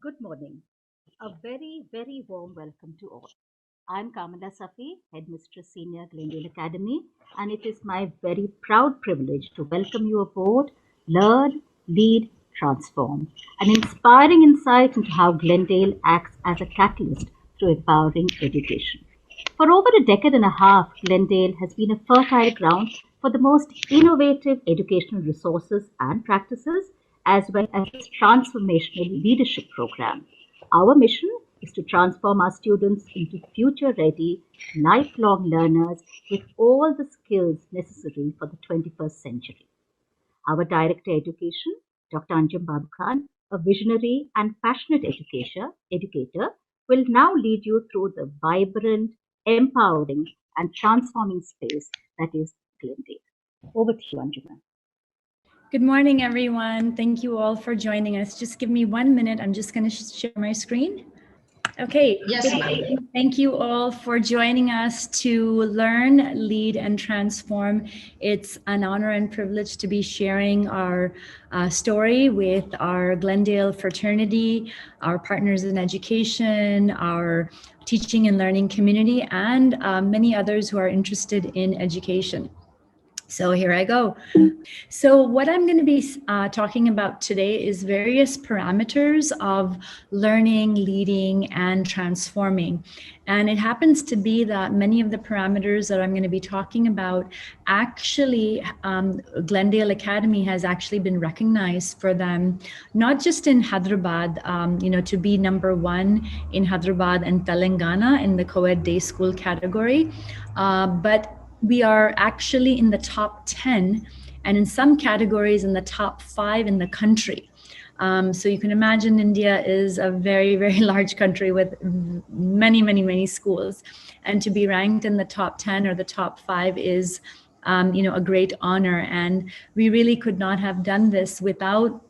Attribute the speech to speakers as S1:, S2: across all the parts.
S1: Good morning. A very warm welcome to all. I'm Kamala Safi, Headmistress Senior Glendale Academy, and it is my very proud privilege to welcome you aboard Learn, Lead, Transform, an inspiring insight into how Glendale acts as a catalyst through empowering education. For over a decade and a half, Glendale has been a fertile ground for the most innovative educational resources and practices, as well as its transformational leadership program. Our mission is to transform our students into future ready, lifelong learners with all the skills necessary for the 21st century. Our Director Education, Dr. Anjum Babukhan, a visionary and passionate educator, will now lead you through the vibrant, empowering, and transforming space that is Glendale. Over to you, Anjum.
S2: Good morning, everyone. Thank you all for joining us. Just give me 1 minute. I'm just going to share my screen. Okay.
S3: Yes.
S2: Thank you all for joining us to learn, lead, and transform. It's an honor and privilege to be sharing our story with our Glendale fraternity, our partners in education, our teaching and learning community, and many others who are interested in education. So here I go. So what I'm going to be talking about today is various parameters of learning, leading, and transforming. And it happens to be that many of the parameters that I'm going to be talking about actually, Glendale Academy has actually been recognized for them, not just in Hyderabad, to be #1 in Hyderabad and Telangana in the co-ed day school category, but we are actually in the top 10 and in some categories in the top 5 in the country. So you can imagine India is a very large country with many schools. And to be ranked in the top 10 or the top 5 is, a great honor. And we really could not have done this without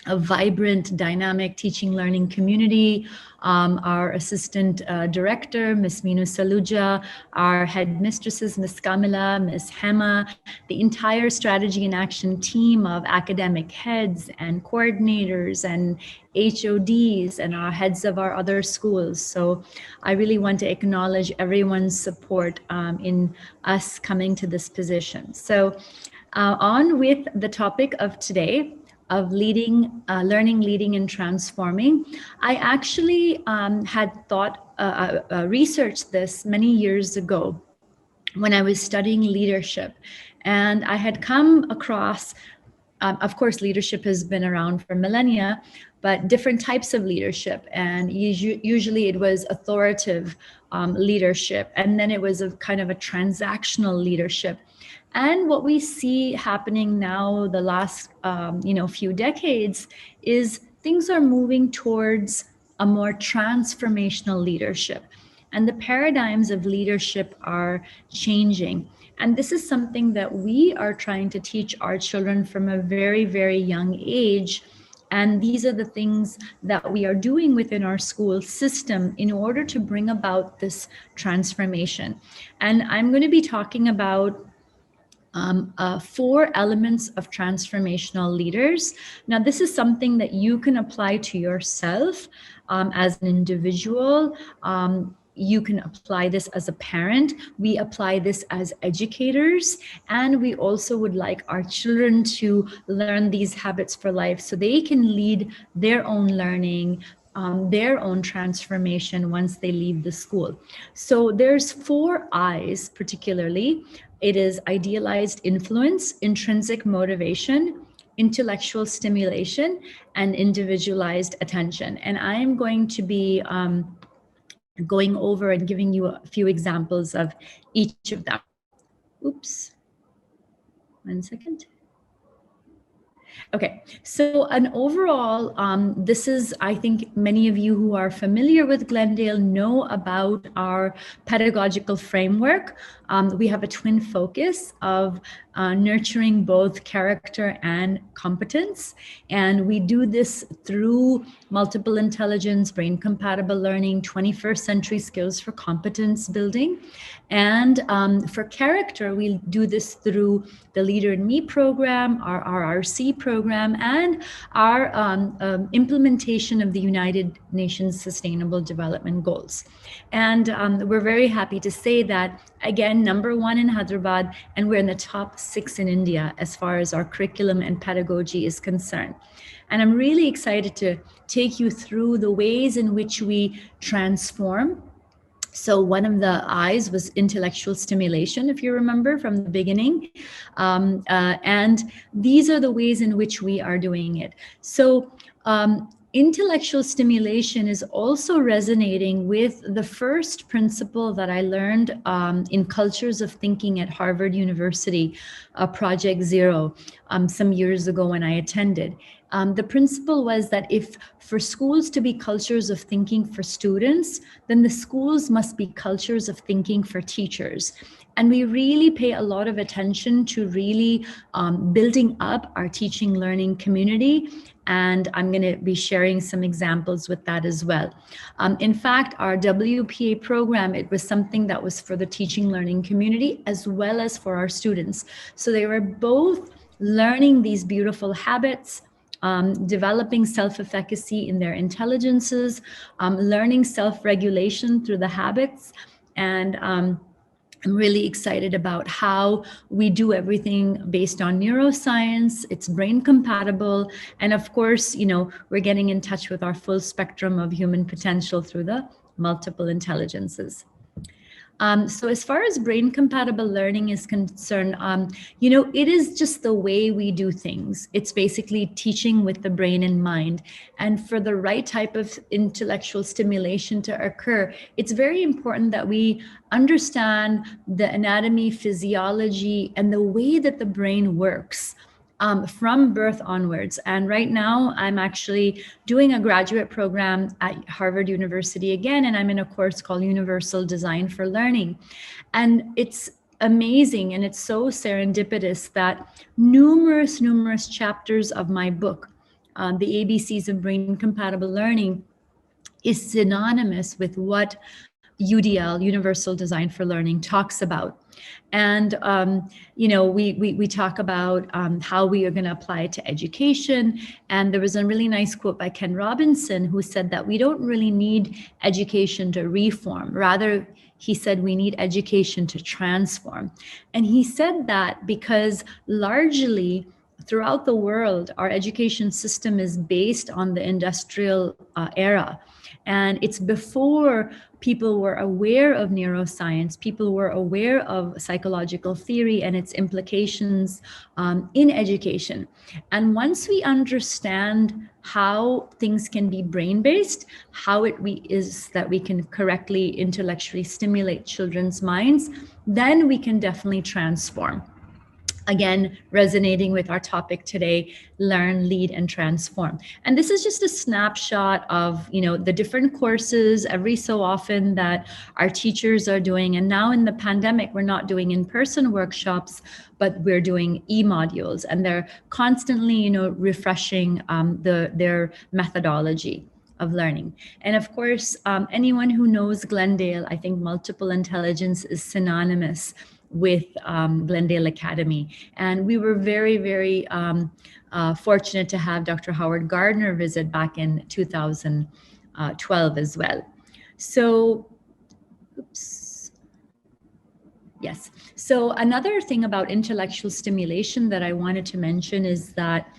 S2: a vibrant, dynamic teaching learning community. Our assistant director, Ms. Meenu Saluja, our headmistresses, Ms. Kamila, Ms. Hema, the entire strategy and action team of academic heads and coordinators and HODs and our heads of our other schools. So I really want to acknowledge everyone's support in us coming to this position. So on with the topic of today, of leading, learning, leading, and transforming. I actually had researched this many years ago when I was studying leadership. And I had come across, of course, leadership has been around for millennia, but different types of leadership. And usually it was authoritative leadership. And then it was a kind of a transactional leadership. And what we see happening now, the last few decades, is things are moving towards a more transformational leadership. And the paradigms of leadership are changing. And this is something that we are trying to teach our children from a very young age. And these are the things that we are doing within our school system in order to bring about this transformation. And I'm going to be talking about 4 elements of transformational leaders. Now, this is something that you can apply to yourself as an individual. You can apply this as a parent. We apply this as educators. And we also would like our children to learn these habits for life so they can lead their own learning, their own transformation once they leave the school. So there's 4 I's particularly. It is idealized influence, intrinsic motivation, intellectual stimulation, and individualized attention. And I'm going to be going over and giving you a few examples of each of them. Oops, 1 second. Okay, so an overall, this is, I think many of you who are familiar with Glendale know about our pedagogical framework. We have a twin focus of nurturing both character and competence. And we do this through multiple intelligence, brain compatible learning, 21st century skills for competence building. And for character, we do this through the Leader in Me program, our RRC program, and our implementation of the United Nations Sustainable Development Goals. And we're very happy to say that, again, #1 in Hyderabad, and we're in the top 6 in India as far as our curriculum and pedagogy is concerned. And I'm really excited to take you through the ways in which we transform. So one of the I's was intellectual stimulation, if you remember from the beginning. And these are the ways in which we are doing it. So intellectual stimulation is also resonating with the first principle that I learned in Cultures of Thinking at Harvard University, Project Zero, some years ago when I attended. The principle was that if for schools to be cultures of thinking for students, then the schools must be cultures of thinking for teachers. And we really pay a lot of attention to really building up our teaching learning community. And I'm going to be sharing some examples with that as well. In fact, our WPA program, it was something that was for the teaching learning community as well as for our students. So they were both learning these beautiful habits, developing self-efficacy in their intelligences, learning self-regulation through the habits. And I'm really excited about how we do everything based on neuroscience. It's brain compatible. And of course, we're getting in touch with our full spectrum of human potential through the multiple intelligences. So as far as brain compatible learning is concerned, it is just the way we do things. It's basically teaching with the brain in mind. And for the right type of intellectual stimulation to occur, it's very important that we understand the anatomy, physiology, and the way that the brain works. From birth onwards. And right now, I'm actually doing a graduate program at Harvard University again, and I'm in a course called Universal Design for Learning. And it's amazing, and it's so serendipitous that numerous chapters of my book, The ABCs of Brain Compatible Learning, is synonymous with what UDL, Universal Design for Learning, talks about. And, we talk about how we are going to apply it to education. And there was a really nice quote by Ken Robinson who said that we don't really need education to reform. Rather, he said we need education to transform. And he said that because largely throughout the world, our education system is based on the industrial era. And it's before people were aware of neuroscience, people were aware of psychological theory and its implications in education. And once we understand how things can be brain-based, how is that we can correctly intellectually stimulate children's minds, then we can definitely transform. Again, resonating with our topic today, learn, lead, and transform. And this is just a snapshot of, the different courses every so often that our teachers are doing. And now in the pandemic, we're not doing in-person workshops, but we're doing e-modules, and they're constantly, refreshing their methodology of learning. And of course, anyone who knows Glendale, I think multiple intelligence is synonymous with Glendale Academy. And we were very, very fortunate to have Dr. Howard Gardner visit back in 2012 as well. So, yes. So another thing about intellectual stimulation that I wanted to mention is that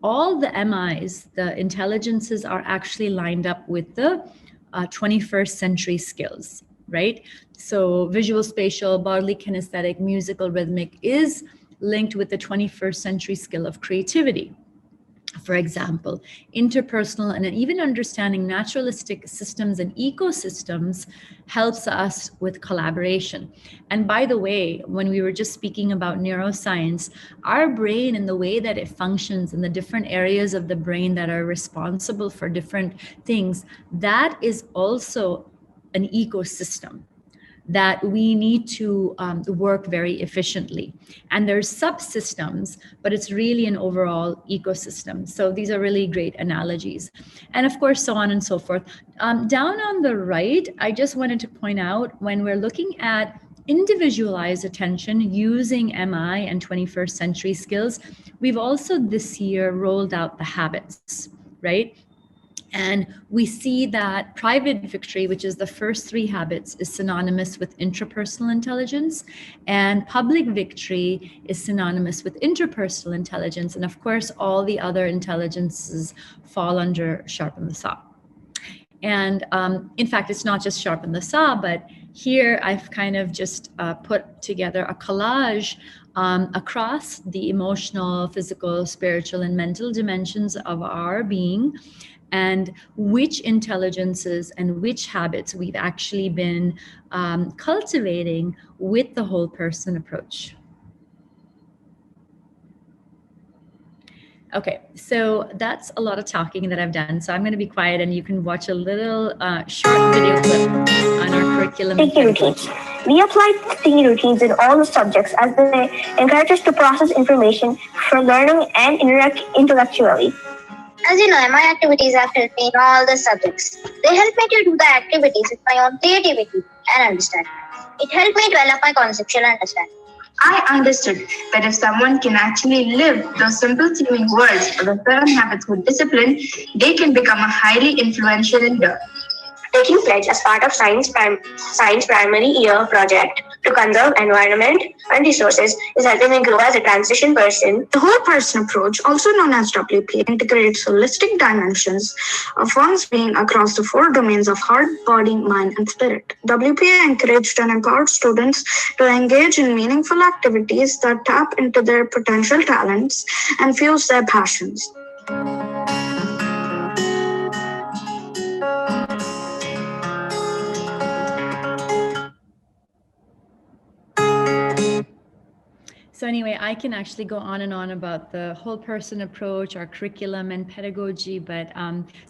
S2: all the MIs, the intelligences, are actually lined up with the 21st century skills, right? So visual, spatial, bodily, kinesthetic, musical, rhythmic is linked with the 21st century skill of creativity. For example, interpersonal and even understanding naturalistic systems and ecosystems helps us with collaboration. And by the way, when we were just speaking about neuroscience, our brain and the way that it functions and the different areas of the brain that are responsible for different things, that is also an ecosystem, that we need to work very efficiently. And there's subsystems, but it's really an overall ecosystem. So these are really great analogies. And of course, so on and so forth. Down on the right, I just wanted to point out when we're looking at individualized attention using MI and 21st century skills, we've also this year rolled out the habits, right? And we see that private victory, which is the first three habits, is synonymous with intrapersonal intelligence, and public victory is synonymous with interpersonal intelligence. And of course, all the other intelligences fall under sharpen the saw. And in fact, it's not just sharpen the saw, but here I've kind of just put together a collage across the emotional, physical, spiritual, and mental dimensions of our being, and which intelligences and which habits we've actually been cultivating with the whole person approach. Okay, so that's a lot of talking that I've done. So I'm going to be quiet and you can watch a little short video clip on our curriculum.
S3: Sticky routines. We apply sticky routines in all the subjects as they encourage us to process information for learning and interact intellectually.
S4: As you know, my activities have helped me in all the subjects. They help me to do the activities with my own creativity and understanding. It helped me develop my conceptual understanding.
S5: I understood that if someone can actually live those simple seeming words or the certain habits with discipline, they can become a highly influential leader.
S3: Taking pledge as part of science primary year project to conserve environment and resources is helping me grow as a transition person.
S6: The whole person approach, also known as WP, integrates holistic dimensions of one's being across the four domains of heart, body, mind, and spirit. WP encouraged and empowered students to engage in meaningful activities that tap into their potential talents and fuse their passions.
S2: So anyway, I can actually go on and on about the whole person approach, our curriculum and pedagogy, but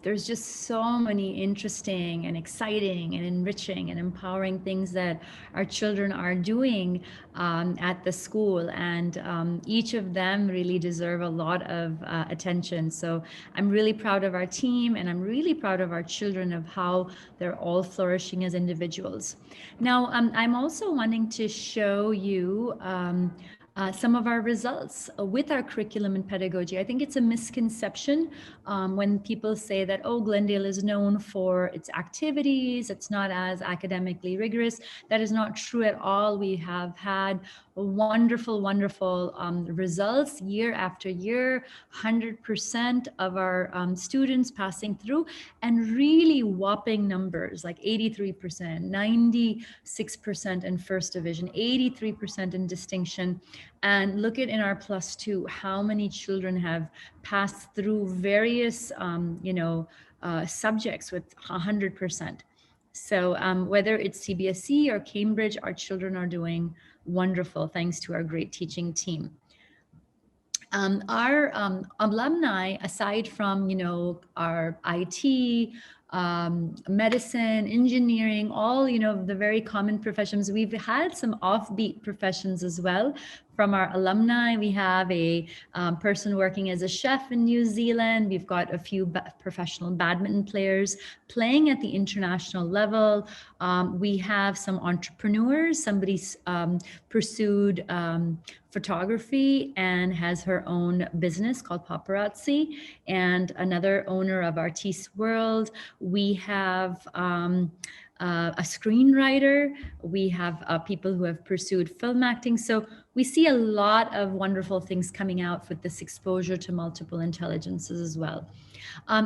S2: there's just so many interesting and exciting and enriching and empowering things that our children are doing at the school, and each of them really deserve a lot of attention. So I'm really proud of our team, and I'm really proud of our children of how they're all flourishing as individuals. Now, I'm also wanting to show you some of our results with our curriculum and pedagogy. I think it's a misconception when people say that, oh, Glendale is known for its activities, it's not as academically rigorous. That is not true at all. We have had wonderful, wonderful results year after year, 100% of our students passing through, and really whopping numbers like 83%, 96% in first division, 83% in distinction. And look at in our +2, how many children have passed through various, subjects with 100%. So whether it's CBSE or Cambridge, our children are doing wonderful thanks to our great teaching team. Our alumni, aside from, our IT, medicine, engineering, all, the very common professions, we've had some offbeat professions as well. From our alumni, we have a person working as a chef in New Zealand. We've got a few professional badminton players playing at the international level. We have some entrepreneurs. Somebody's pursued photography and has her own business called Paparazzi, and another owner of Artiste World. We have a screenwriter. We have people who have pursued film acting. So we see a lot of wonderful things coming out with this exposure to multiple intelligences as well.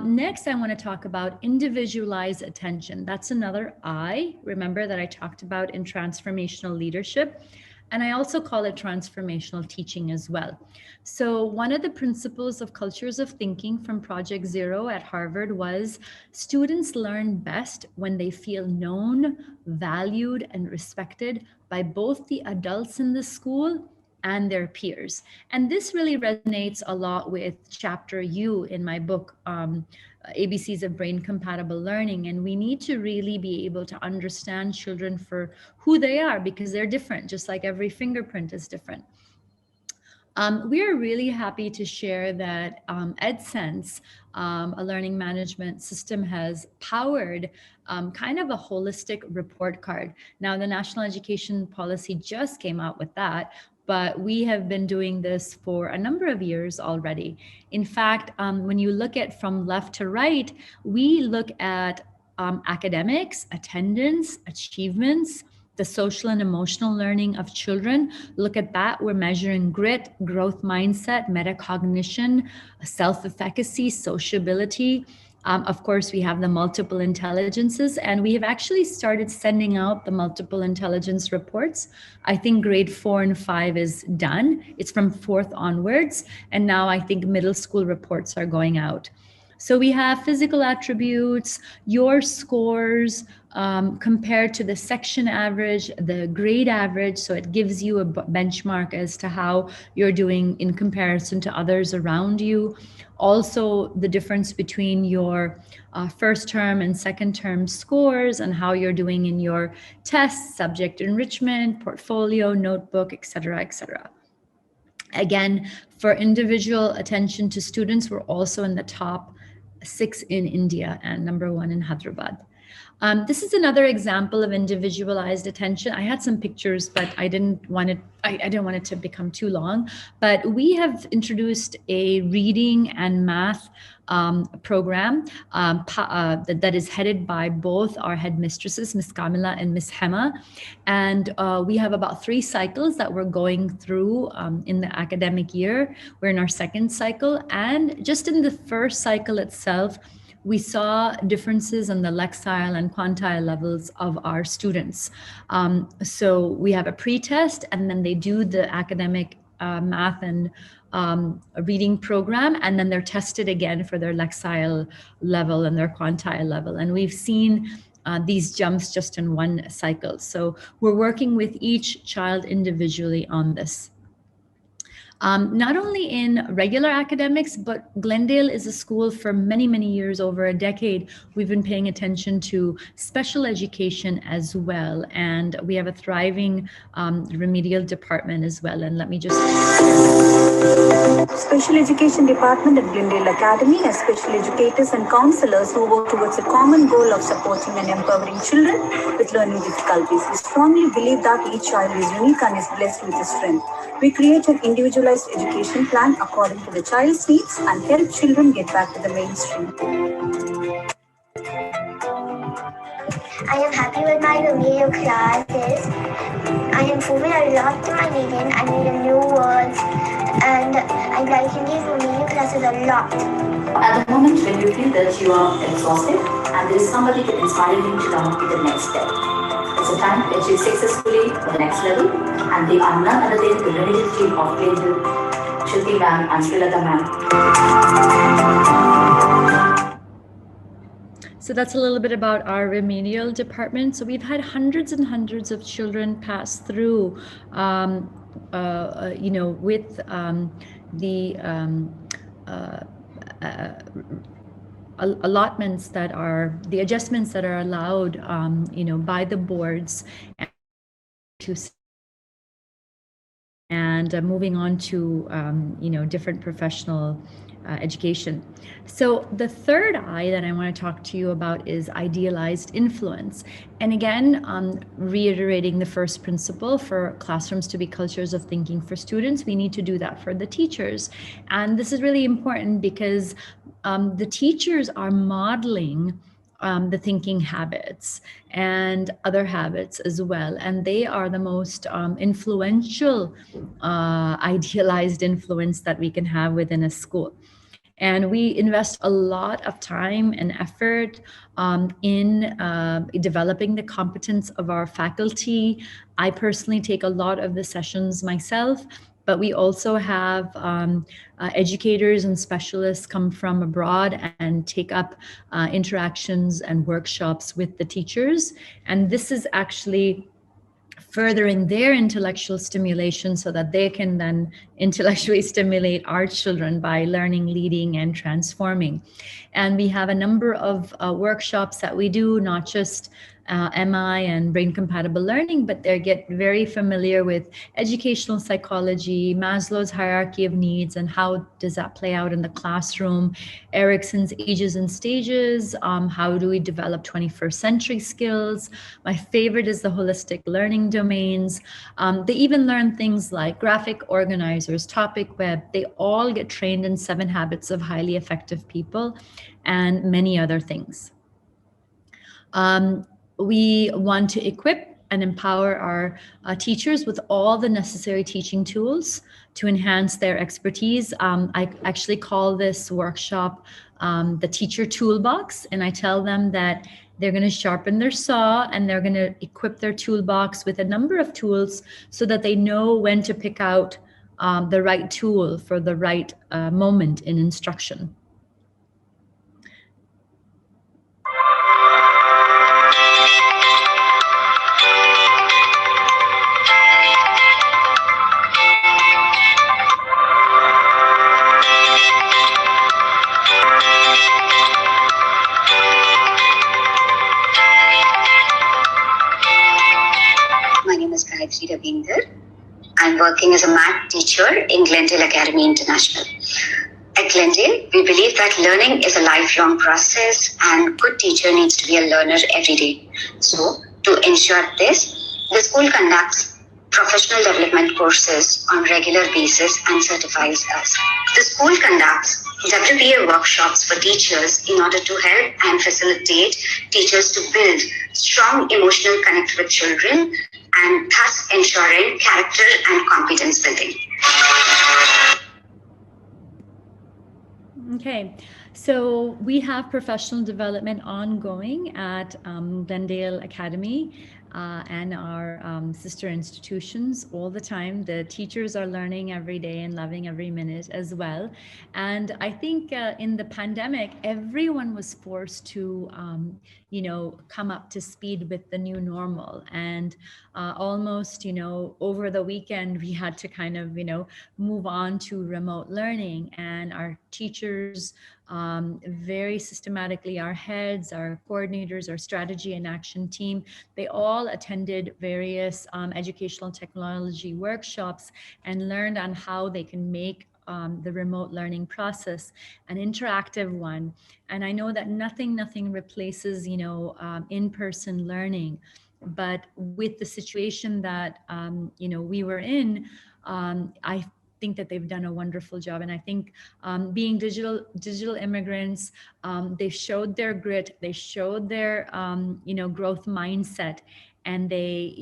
S2: Next, I want to talk about individualized attention. That's another I, remember, that I talked about in transformational leadership. And I also call it transformational teaching as well. So one of the principles of cultures of thinking from Project Zero at Harvard was students learn best when they feel known, valued, and respected by both the adults in the school and their peers. And this really resonates a lot with chapter U in my book, ABCs of Brain Compatible Learning. And we need to really be able to understand children for who they are, because they're different, just like every fingerprint is different. We are really happy to share that EdSense, a learning management system, has powered kind of a holistic report card. Now, the National Education Policy just came out with that, but we have been doing this for a number of years already. In fact, when you look at from left to right, we look at academics, attendance, achievements, the social and emotional learning of children. Look at that. We're measuring grit, growth mindset, metacognition, self-efficacy, sociability. Of course, we have the multiple intelligences, and we have actually started sending out the multiple intelligence reports. I think grade 4 and 5 is done. It's from 4th onwards. And now I think middle school reports are going out. So we have physical attributes, your scores compared to the section average, the grade average. So it gives you a benchmark as to how you're doing in comparison to others around you. Also, the difference between your first term and second term scores and how you're doing in your tests, subject enrichment, portfolio, notebook, et cetera, et cetera. Again, for individual attention to students, we're also in the top 6 in India and number 1 in Hyderabad. This is another example of individualized attention. I had some pictures, but I didn't want it to become too long. But we have introduced a reading and math program that is headed by both our headmistresses, Ms. Kamila and Ms. Hema. And we have about 3 cycles that we're going through in the academic year. We're in our 2nd cycle. And just in the first cycle itself, we saw differences in the lexile and quantile levels of our students. So we have a pre-test, and then they do the academic math and reading program, and then they're tested again for their lexile level and their quantile level. And we've seen these jumps just in 1 cycle. So we're working with each child individually on this. Not only in regular academics, but Glendale is a school for many, many years, over a decade. We've been paying attention to special education as well. And we have a thriving remedial department as well. And let me just
S7: Special Education Department at Glendale Academy has special educators and counselors who work towards a common goal of supporting and empowering children with learning difficulties. We strongly believe that each child is unique and is blessed with a strength. We create an individualized education plan according to the child's needs and help children get back to the mainstream.
S3: I am happy with my remedial classes. I improved a lot to my reading. I made new words, and I'm liking these remedial classes a lot.
S8: At the moment when you feel that you are exhausted and there is somebody to inspire you to come to the next step, it's a time to achieve successfully the next level, and they are none other than the remedial team of Glendale, Shruti ma'am and Srilata ma'am.
S2: So that's a little bit about our remedial department. So we've had hundreds and hundreds of children pass through, with the allotments that are, the adjustments that are allowed, by the boards, and moving on to, different professional education. So the third I that I want to talk to you about is idealized influence. And again, reiterating the first principle, for classrooms to be cultures of thinking for students, we need to do that for the teachers. And this is really important because the teachers are modeling the thinking habits and other habits as well. And they are the most influential, idealized influence that we can have within a school. And we invest a lot of time and effort in developing the competence of our faculty. I personally take a lot of the sessions myself, but we also have educators and specialists come from abroad and take up interactions and workshops with the teachers. And this is actually furthering their intellectual stimulation so that they can then intellectually stimulate our children by learning, leading, and transforming. And we have a number of workshops that we do, not just MI and brain compatible learning, but they get very familiar with educational psychology, Maslow's hierarchy of needs, and how does that play out in the classroom, Erickson's ages and stages, how do we develop 21st century skills. My favorite is the holistic learning domains. They even learn things like graphic organizers, topic web. They all get trained in 7 habits of highly effective people and many other things. We want to equip and empower our teachers with all the necessary teaching tools to enhance their expertise. I actually call this workshop the teacher toolbox, and I tell them that they're going to sharpen their saw and they're going to equip their toolbox with a number of tools so that they know when to pick out the right tool for the right moment in instruction.
S4: My name is Gayatri Ravinder. I'm working as a math teacher in Glendale Academy International. At Glendale, we believe that learning is a lifelong process and good teacher needs to be a learner every day. So, to ensure this, the school conducts professional development courses on regular basis and certifies us. The school conducts WPA workshops for teachers in order to help and facilitate teachers to build strong emotional connect with children and thus ensuring character and competence building.
S2: Okay, so we have professional development ongoing at Glendale Academy and our sister institutions all the time. The teachers are learning every day and loving every minute as well. And I think in the pandemic, everyone was forced to, come up to speed with the new normal. And almost, over the weekend, we had to kind of, move on to remote learning, and our teachers very systematically, our heads, our coordinators, our strategy and action team, they all attended various educational technology workshops and learned on how they can make the remote learning process an interactive one. And I know that nothing replaces, in-person learning. But with the situation that, we were in, I think that they've done a wonderful job. And I think being digital immigrants, they showed their grit, they showed their, growth mindset, and they,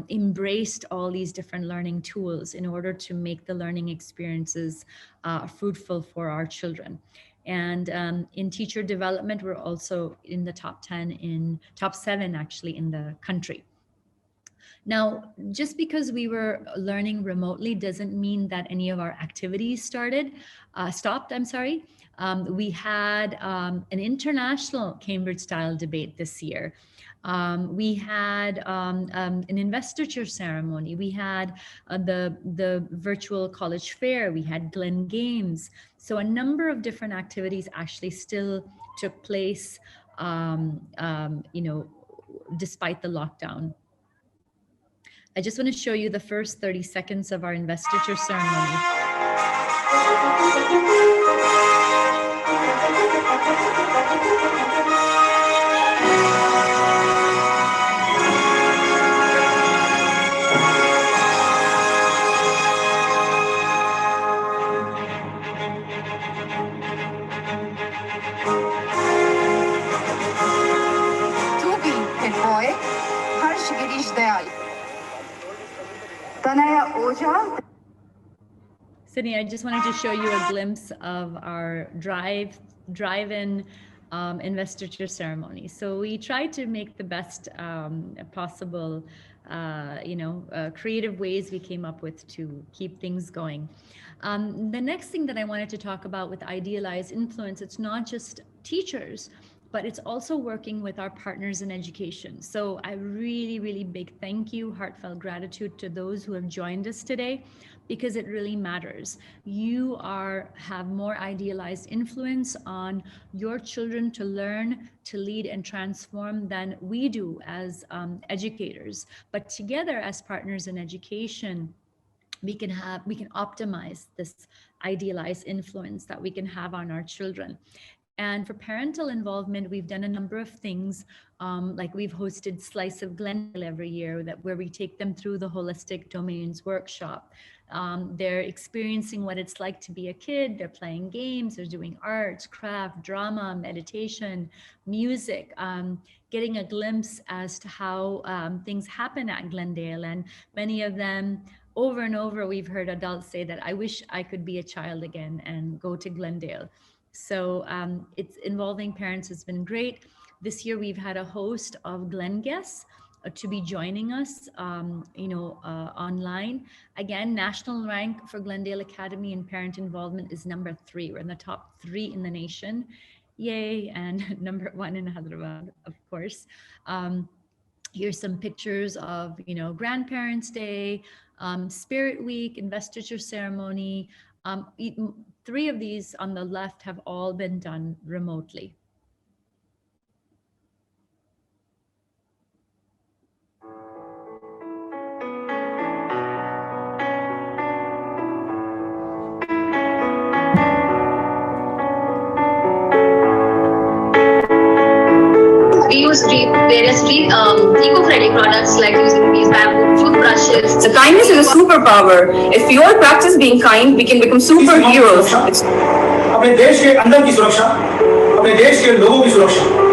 S2: embraced all these different learning tools in order to make the learning experiences fruitful for our children. And in teacher development, we're also in the top 7 actually in the country. Now, just because we were learning remotely doesn't mean that any of our activities stopped. We had an international Cambridge style debate this year. We had an investiture ceremony. We had the virtual college fair. We had Glen Games. So a number of different activities actually still took place, despite the lockdown. I just want to show you the first 30 seconds of our investiture ceremony. Sydney, I just wanted to show you a glimpse of our drive-in investiture ceremony. So we tried to make the best possible, creative ways we came up with to keep things going. The next thing that I wanted to talk about with idealized influence, it's not just teachers. but it's also working with our partners in education. So I really, really big thank you, heartfelt gratitude to those who have joined us today, because it really matters. You have more idealized influence on your children to learn, to lead and transform than we do as educators. But together as partners in education, we can optimize this idealized influence that we can have on our children. And for parental involvement, we've done a number of things. Like we've hosted Slice of Glendale every year, where we take them through the holistic domains workshop. They're experiencing what it's like to be a kid. They're playing games, they're doing arts, craft, drama, meditation, music, getting a glimpse as to how things happen at Glendale. And many of them, over and over, we've heard adults say that I wish I could be a child again and go to Glendale. So it's involving parents has been great. This year we've had a host of Glen guests to be joining us, online. Again, national rank for Glendale Academy in parent involvement is number 3. We're in the top 3 in the nation. Yay, and number 1 in Hyderabad, of course. Here's some pictures of, Grandparents' Day, Spirit Week, Investiture Ceremony. 3 of these on the left have all been done remotely.
S9: We use various eco-friendly products like using these bamboo toothbrushes.
S10: So kindness is a superpower. If we all practice being kind, we can become superheroes.
S11: अपने देश के अंदर की सुरक्षा, अपने देश के लोगों की सुरक्षा.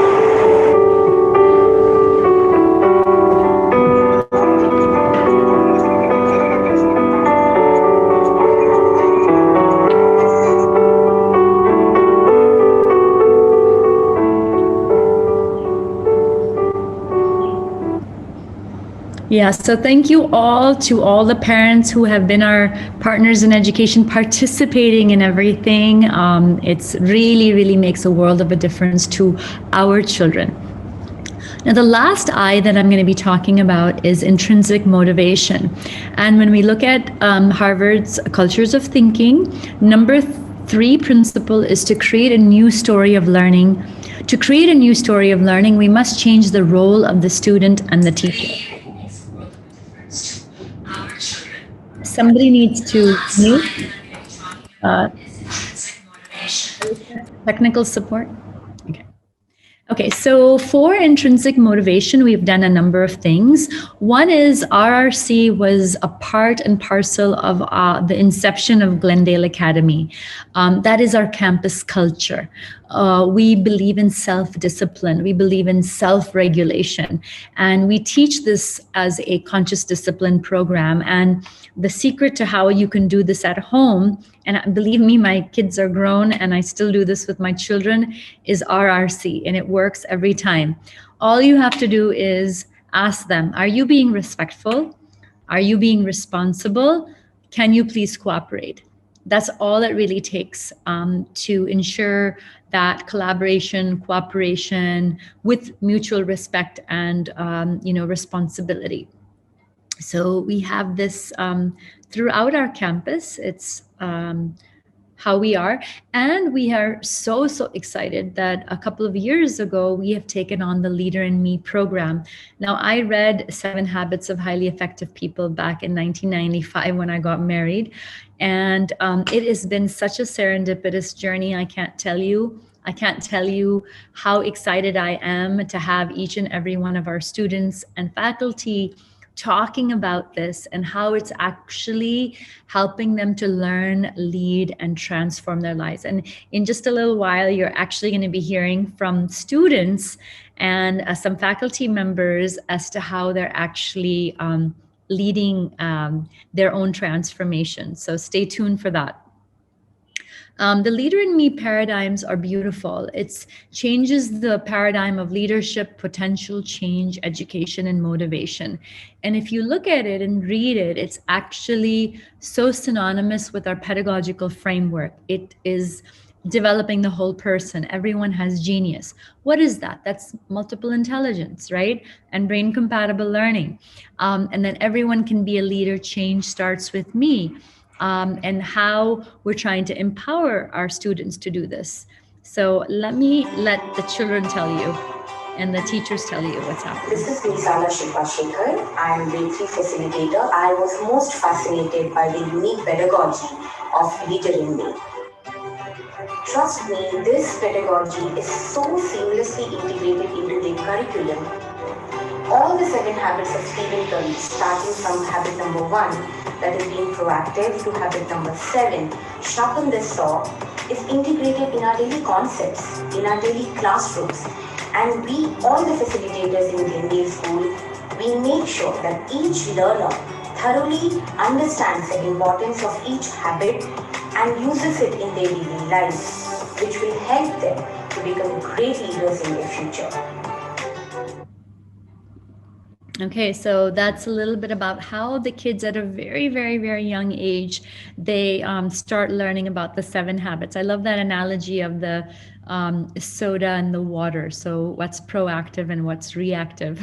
S2: Yeah, so thank you all to all the parents who have been our partners in education, participating in everything. It's really makes a world of a difference to our children. Now, the last I that I'm going to be talking about is intrinsic motivation. And when we look at Harvard's Cultures of Thinking, number 3 principle is to create a new story of learning. To create a new story of learning, we must change the role of the student and the teacher. Somebody needs to mute. Technical support. Okay, so for intrinsic motivation, we've done a number of things. One is RRC was a part and parcel of the inception of Glendale Academy. That is our campus culture. We believe in self-discipline. We believe in self-regulation. And we teach this as a conscious discipline program. And the secret to how you can do this at home, and believe me, my kids are grown and I still do this with my children, is RRC, and it works every time. All you have to do is ask them, are you being respectful? Are you being responsible? Can you please cooperate? That's all it really takes to ensure that collaboration, cooperation with mutual respect and responsibility. So we have this throughout our campus. It's how we are. And we are so excited that a couple of years ago, we have taken on the Leader in Me program. Now, I read 7 Habits of Highly Effective People back in 1995 when I got married. And it has been such a serendipitous journey. I can't tell you how excited I am to have each and every one of our students and faculty talking about this and how it's actually helping them to learn, lead, and transform their lives. And in just a little while, you're actually going to be hearing from students and some faculty members as to how they're actually leading their own transformation. So stay tuned for that. The Leader in Me paradigms are beautiful. It changes the paradigm of leadership, potential change, education, and motivation. And if you look at it and read it, it's actually so synonymous with our pedagogical framework. It is developing the whole person. Everyone has genius. What is that? That's multiple intelligence, right? And brain compatible learning. And then everyone can be a leader. Change starts with me. And how we're trying to empower our students to do this. So let the children tell you and the teachers tell you what's happening.
S12: This is Nisala Shilpa Shekhar. I am grade 3 facilitator. I was most fascinated by the unique pedagogy of Leader in Me. Trust me, this pedagogy is so seamlessly integrated into the curriculum. All the 7 habits of Stephen Covey, starting from habit number 1, that is being proactive, to habit number 7, sharpen the saw, is integrated in our daily concepts, in our daily classrooms. And we, all the facilitators in Glendale School, we make sure that each learner thoroughly understands the importance of each habit and uses it in their daily lives, which will help them to become great leaders in their future.
S2: Okay, so that's a little bit about how the kids at a very, very, very young age, they start learning about the 7 habits. I love that analogy of the soda and the water. So what's proactive and what's reactive.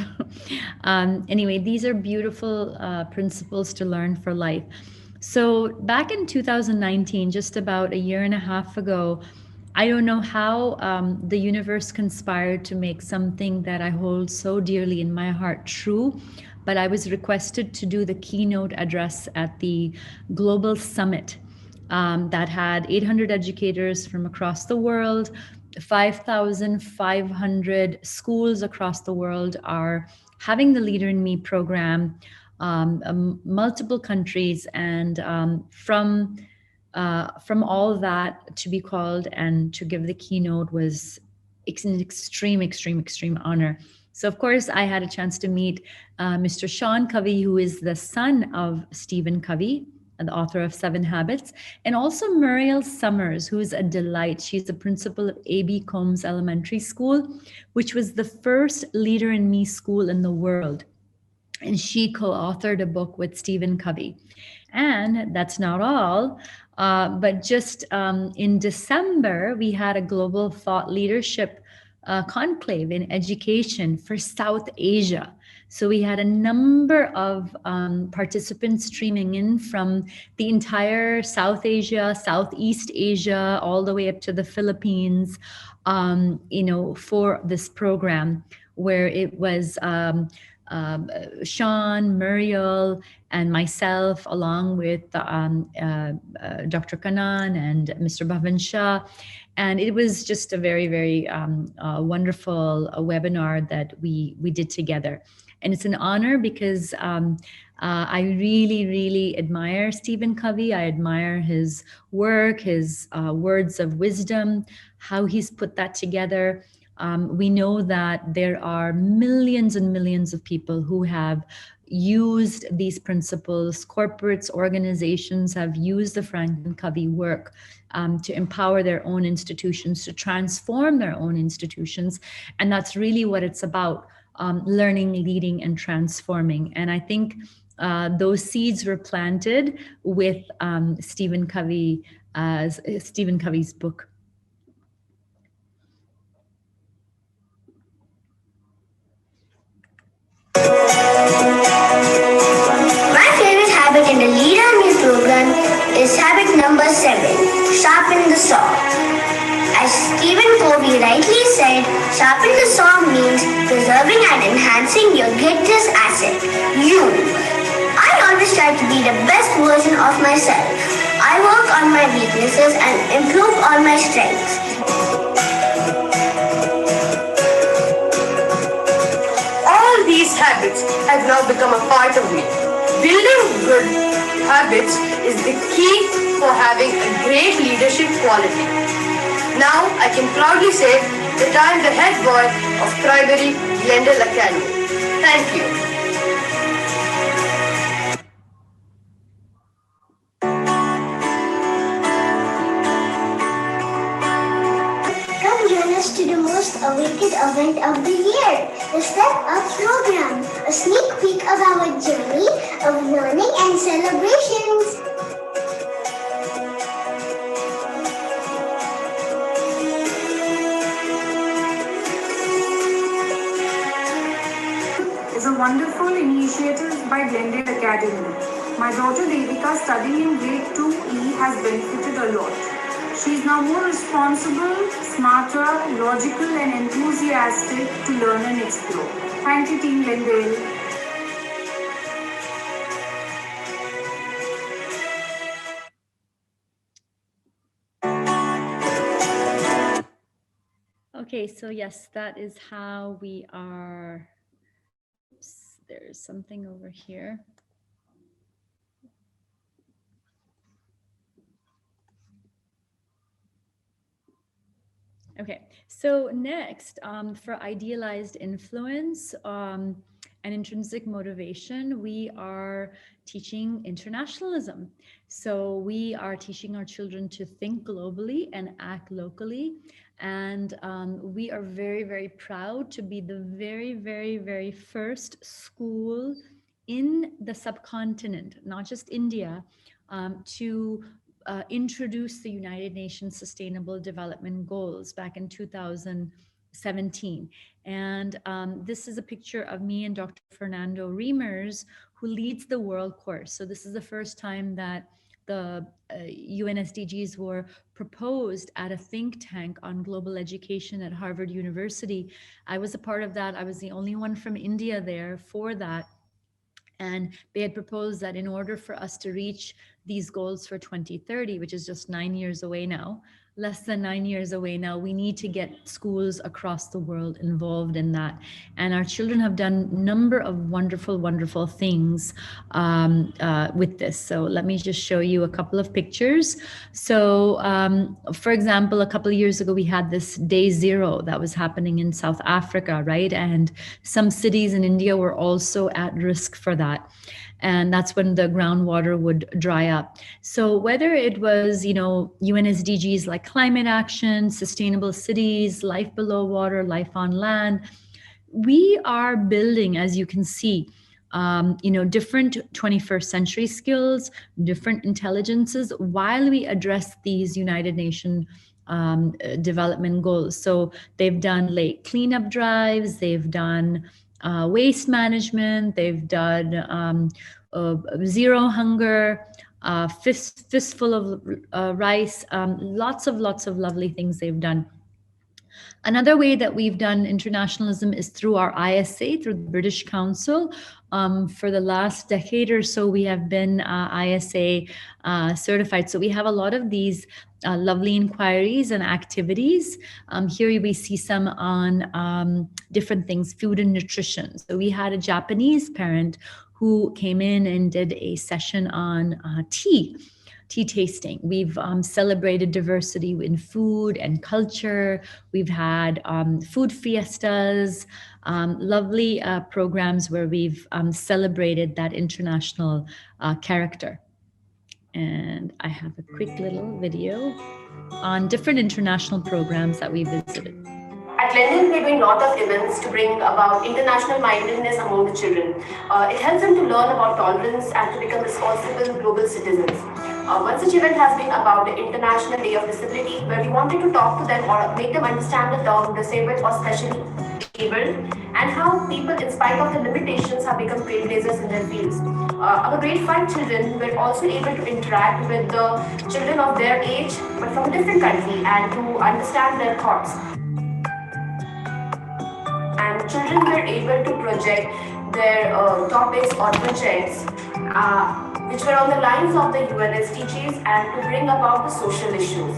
S2: Anyway, these are beautiful principles to learn for life. So back in 2019, just about a year and a half ago, I don't know how the universe conspired to make something that I hold so dearly in my heart true, but I was requested to do the keynote address at the Global Summit that had 800 educators from across the world. 5,500 schools across the world are having the Leader in Me program, multiple countries, and from all of that, to be called and to give the keynote was an extreme honor. So of course, I had a chance to meet Mr. Sean Covey, who is the son of Stephen Covey, the author of 7 Habits, and also Muriel Summers, who is a delight. She's the principal of A.B. Combs Elementary School, which was the first Leader in Me school in the world. And she co-authored a book with Stephen Covey. And that's not all, but just in December, we had a global thought leadership conclave in education for South Asia. So we had a number of participants streaming in from the entire South Asia, Southeast Asia, all the way up to the Philippines, for this program, where it was Sean, Muriel, and myself, along with Dr. Kanan and Mr. Bhavan Shah. And it was just a very, very wonderful webinar that we did together. And it's an honor because I really, really admire Stephen Covey. I admire his work, his words of wisdom, how he's put that together. We know that there are millions and millions of people who have used these principles. Corporates, organizations have used the Franklin Covey work to empower their own institutions, to transform their own institutions. And that's really what it's about, learning, leading, and transforming. And I think those seeds were planted with Stephen Covey's book.
S3: My favorite habit in the Leader in Me program is habit number 7, sharpen the saw. As Stephen Covey rightly said, sharpen the saw means preserving and enhancing your greatest asset, you. I always try to be the best version of myself. I work on my weaknesses and improve on my strengths.
S13: All these habits have now become a part of me. Building good habits is the key for having a great leadership quality. Now I can proudly say that I am the head boy of Primary Glendale Academy. Thank you.
S3: Come join us to the most awaited event of the year, the Step Up program, a sneak peek of our journey of learning and celebrations.
S14: wonderful initiatives by Glendale Academy. My daughter Devika, studying in grade 2E, has benefited a lot. She is now more responsible, smarter, logical, and enthusiastic to learn and explore. Thank you, Team Glendale.
S2: Okay, so yes, that is how we are. Oops, there's something over here. Okay, so next, for idealized influence and intrinsic motivation, we are teaching internationalism. So we are teaching our children to think globally and act locally. And we are very, very proud to be the very, very, very first school in the subcontinent, not just India, to introduced the United Nations Sustainable Development Goals back in 2017. And this is a picture of me and Dr. Fernando Reimers, who leads the world course. So this is the first time that the UN SDGs were proposed at a think tank on global education at Harvard University. I was a part of that. I was the only one from India there for that. And they had proposed that in order for us to reach these goals for 2030, which is just 9 years away now, less than 9 years away now, we need to get schools across the world involved in that. And our children have done a number of wonderful, wonderful things with this. So let me just show you a couple of pictures. So for example, a couple of years ago, we had this Day Zero that was happening in South Africa, right? And some cities in India were also at risk for that. And that's when the groundwater would dry up. So whether it was, UN SDGs like climate action, sustainable cities, life below water, life on land, we are building, as you can see, different 21st century skills, different intelligences, while we address these United Nations development goals. So they've done lake cleanup drives, they've done waste management, they've done zero hunger, fistful of rice, lots of lovely things they've done. Another way that we've done internationalism is through our ISA, through the British Council. For the last decade or so, we have been ISA certified. So we have a lot of these lovely inquiries and activities. Here we see some on different things, food and nutrition. So we had a Japanese parent who came in and did a session on tea tasting. We've celebrated diversity in food and culture. We've had food fiestas, lovely programs where we've celebrated that international character. And I have a quick little video on different international programs that we visited.
S15: At Glendale, we're doing a lot of events to bring about international mindedness among the children. It helps them to learn about tolerance and to become responsible global citizens. One such event has been about the International Day of Disability, where we wanted to talk to them or make them understand the term disabled or specially abled, and how people, in spite of the limitations, have become trailblazers in their fields. Our grade 5 children were also able to interact with the children of their age, but from a different country, and to understand their thoughts. And children were able to project their topics or projects which were on the lines of the UN SDGs and to bring about the social issues.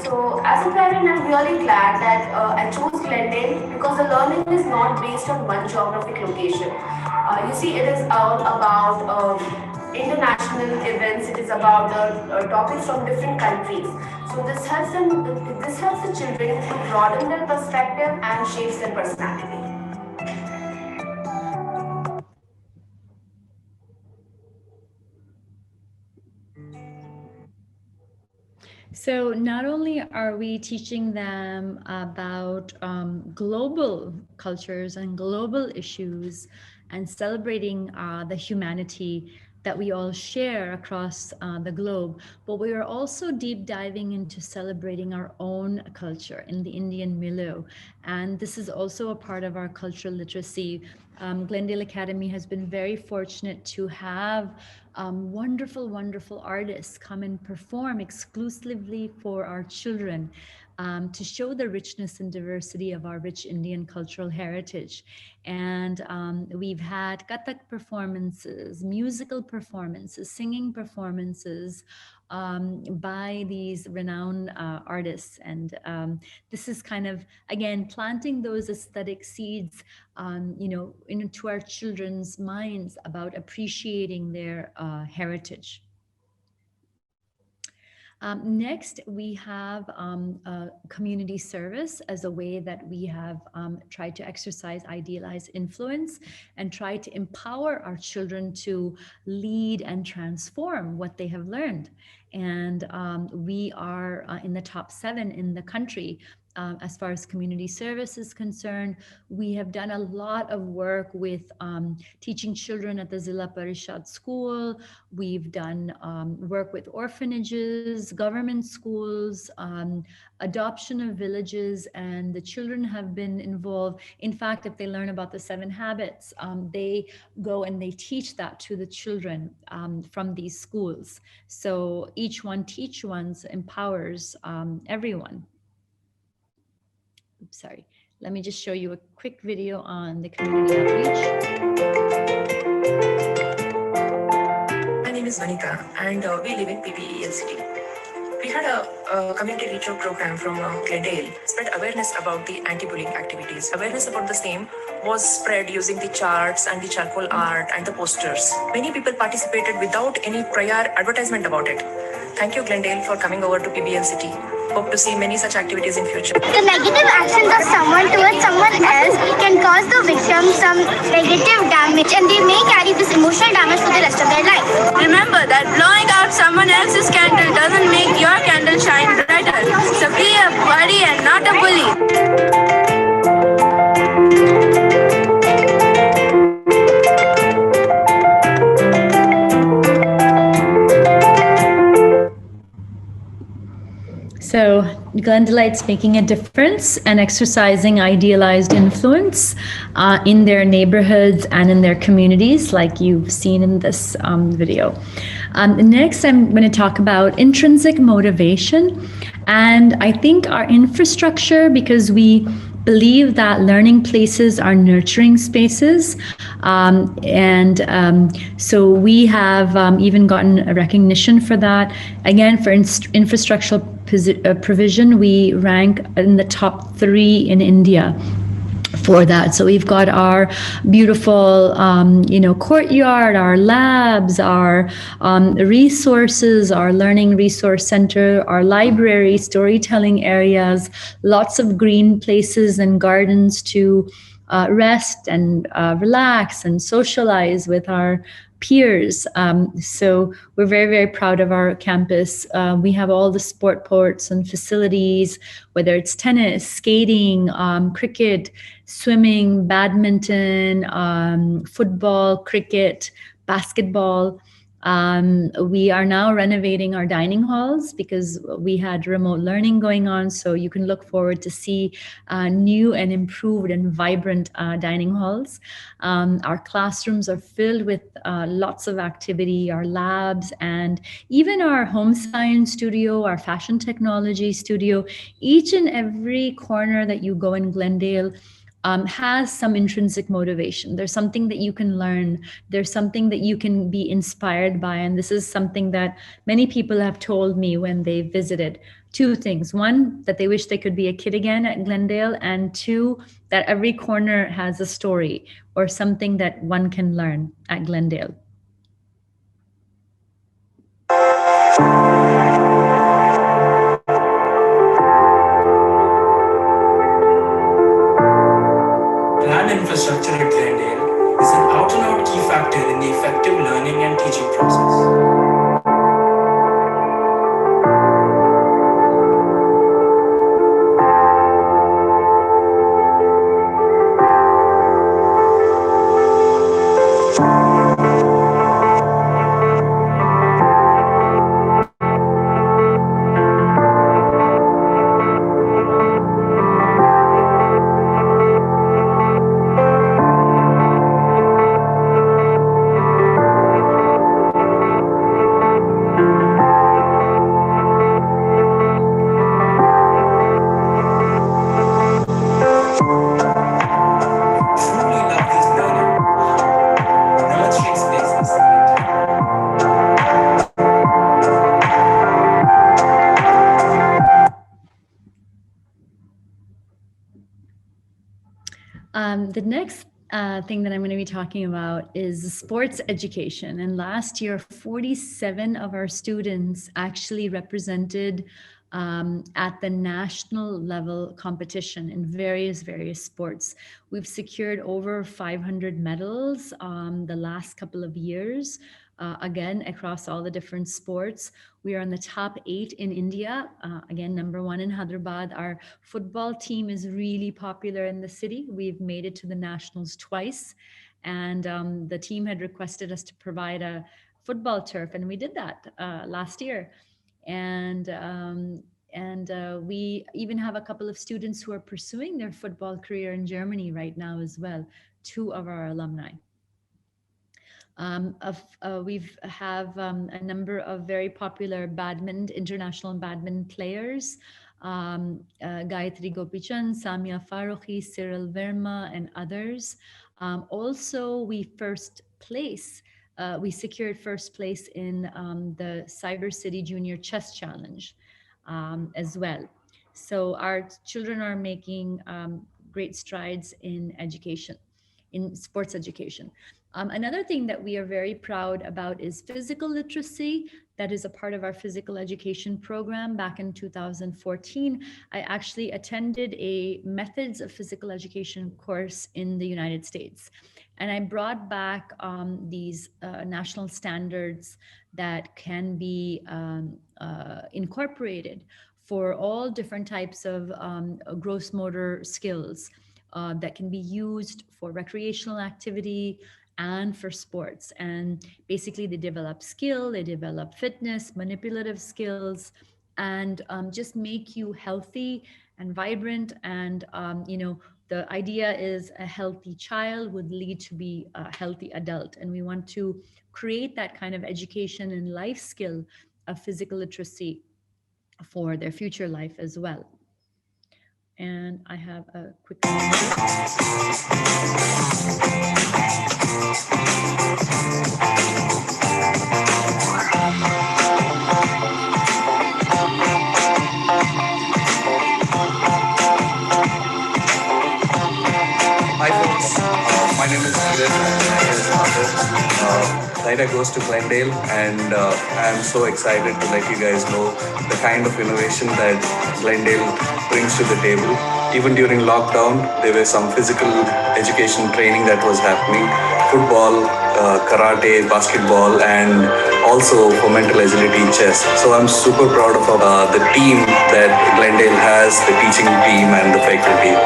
S15: So as a parent, I'm really glad that I chose Glendale because the learning is not based on one geographic location. You see, it is all about international events. It is about topics from different countries. So this helps the children to broaden their perspective and shapes their personality.
S2: So not only are we teaching them about global cultures and global issues and celebrating the humanity that we all share across the globe, but we are also deep diving into celebrating our own culture in the Indian milieu. And this is also a part of our cultural literacy Glendale Academy has been very fortunate to have wonderful, wonderful artists come and perform exclusively for our children to show the richness and diversity of our rich Indian cultural heritage. And we've had Kathak performances, musical performances, singing performances by these renowned artists. And this is kind of, again, planting those aesthetic seeds into our children's minds about appreciating their heritage. Next, we have community service as a way that we have tried to exercise idealized influence and try to empower our children to lead and transform what they have learned. And we are in the top 7 in the country. As far as community service is concerned, we have done a lot of work with teaching children at the Zilla Parishad school. We've done work with orphanages, government schools, adoption of villages, and the children have been involved. In fact, if they learn about the 7 habits, they go and they teach that to the children from these schools. So each one teach ones empowers everyone. Oops, sorry. Let me just show you a quick video on the community outreach.
S16: My name is Vanita, and we live in PPEL city. We had a community reach out program from Glendale, spread awareness about the anti-bullying activities. Awareness about the same was spread using the charts and the charcoal art and the posters. Many people participated without any prior advertisement about it. Thank you, Glendale, for coming over to PBL City. Hope to see many such activities in future.
S3: The negative actions of someone towards someone else can cause the victim some negative damage, and they may carry this emotional damage for the rest of their life.
S17: Remember that blowing out someone else's candle doesn't make your candle shine brighter. So be a buddy and not a bully.
S2: So Glendalites making a difference and exercising idealized influence in their neighborhoods and in their communities, like you've seen in this video. Next, I'm going to talk about intrinsic motivation. And I think our infrastructure, because we believe that learning places are nurturing spaces. So we have even gotten a recognition for that. Again, for infrastructural provision, we rank in the top 3 in India for that. So we've got our beautiful, courtyard, our labs, our resources, our learning resource center, our library, storytelling areas, lots of green places and gardens to rest and relax and socialize with our peers. So we're very, very proud of our campus. We have all the sport ports and facilities, whether it's tennis, skating, cricket, swimming, badminton, football, cricket, basketball. We are now renovating our dining halls because we had remote learning going on. So you can look forward to see new and improved and vibrant dining halls. Our classrooms are filled with lots of activity, our labs, and even our home science studio, our fashion technology studio. Each and every corner that you go in Glendale has some intrinsic motivation. There's something that you can learn. There's something that you can be inspired by. And this is something that many people have told me when they visited. 2 things. 1, that they wish they could be a kid again at Glendale. And 2, that every corner has a story or something that one can learn at Glendale.
S18: Infrastructure at Glendale is an out-and-out key factor in the effective learning and teaching process.
S2: The next thing that I'm going to be talking about is sports education. And last year, 47 of our students actually represented at the national level competition in various sports. We've secured over 500 medals the last couple of years. Again, across all the different sports. We are in the top 8 in India. Again, #1 in Hyderabad. Our football team is really popular in the city. We've made it to the nationals twice. And the team had requested us to provide a football turf, and we did that last year. And we even have a couple of students who are pursuing their football career in Germany right now as well, 2 of our alumni. We've have a number of very popular international badminton players, Gayatri Gopichand, Samia Farooqi, Cyril Verma, and others. Also, we secured first place in the Cyber City Junior Chess Challenge as well. So our children are making great strides in education, in sports education. Another thing that we are very proud about is physical literacy. That is a part of our physical education program. Back in 2014, I actually attended a methods of physical education course in the United States. And I brought back these national standards that can be incorporated for all different types of gross motor skills that can be used for recreational activity and for sports. And basically they develop skill, they develop fitness, manipulative skills, and just make you healthy and vibrant. And the idea is a healthy child would lead to be a healthy adult. And we want to create that kind of education and life skill of physical literacy for their future life as well. And I have a quick
S19: Hi folks, my name is Neeraj and Zaida goes to Glendale, and I am so excited to let you guys know the kind of innovation that Glendale brings to the table. Even during lockdown, there was some physical education training that was happening, football, karate, basketball, and also for mental agility, chess. So I'm super proud of the team that Glendale has, the teaching team and the faculty.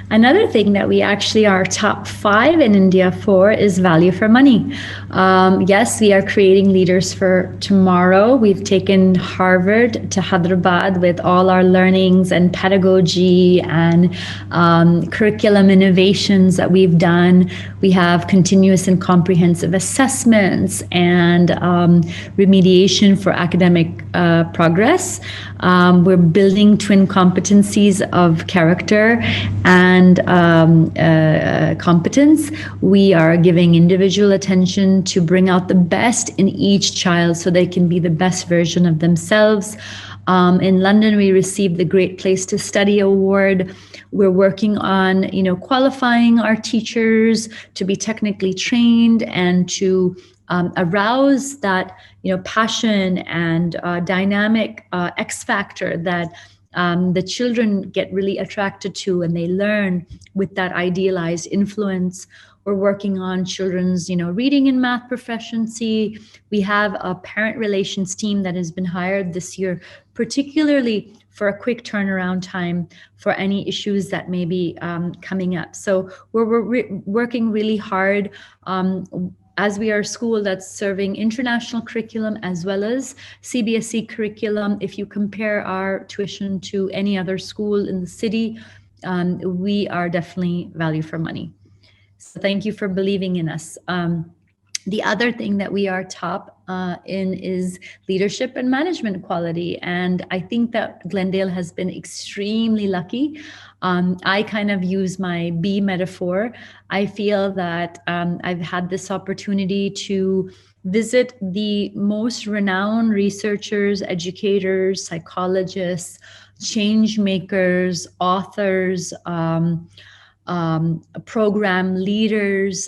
S2: Another thing that we actually are top 5 in India for is value for money. Yes, we are creating leaders for tomorrow. We've taken Harvard to Hyderabad with all our learnings and pedagogy and curriculum innovations that we've done. We have continuous and comprehensive assessments and remediation for academic progress. We're building twin competencies of character and competence. We are giving individual attention to bring out the best in each child so they can be the best version of themselves. In London, we received the Great Place to Study Award. We're working on, qualifying our teachers to be technically trained and to arouse that, passion and dynamic X factor that the children get really attracted to, and they learn with that idealized influence. We're working on children's, reading and math proficiency. We have a parent relations team that has been hired this year, particularly for a quick turnaround time for any issues that may be coming up. So we're working really hard as we are a school that's serving international curriculum as well as CBSE curriculum. If you compare our tuition to any other school in the city, we are definitely value for money. So thank you for believing in us. The other thing that we are top in is leadership and management quality. And I think that Glendale has been extremely lucky. I kind of use my bee metaphor. I feel that I've had this opportunity to visit the most renowned researchers, educators, psychologists, change makers, authors, program leaders,